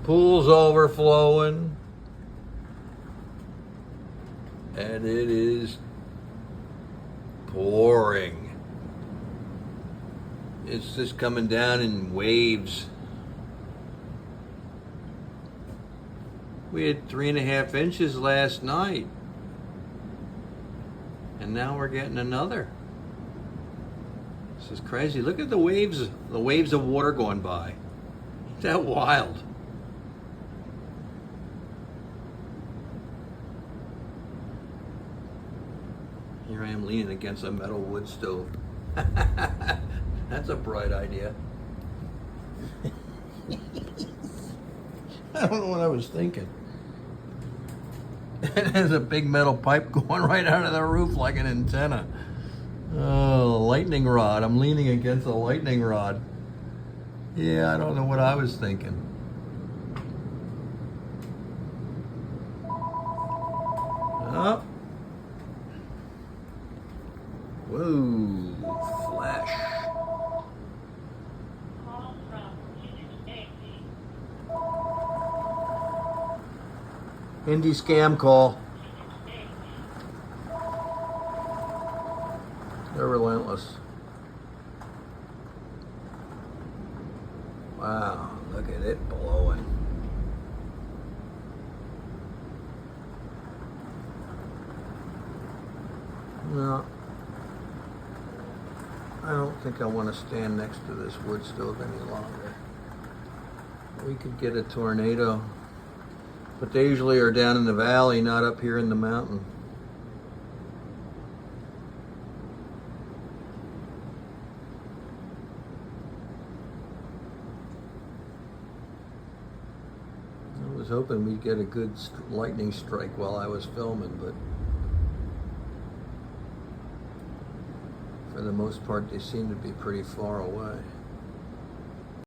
pool's overflowing. And it is pouring. It's just coming down in waves. We had 3.5 inches last night. And now we're getting another. This is crazy. Look at the waves of water going by. Isn't that wild? Here I am leaning against a metal wood stove. That's a bright idea. I don't know what I was thinking. There's a big metal pipe going right out of the roof like an antenna. Oh, a lightning rod. I'm leaning against a lightning rod. Yeah, I don't know what I was thinking. Oh. Whoa, flash. Indie scam call. They're relentless. Wow, look at it blowing. No, I don't think I want to stand next to this wood stove any longer. We could get a tornado. But they usually are down in the valley, not up here in the mountain. I was hoping we'd get a good lightning strike while I was filming, but for the most part, they seem to be pretty far away.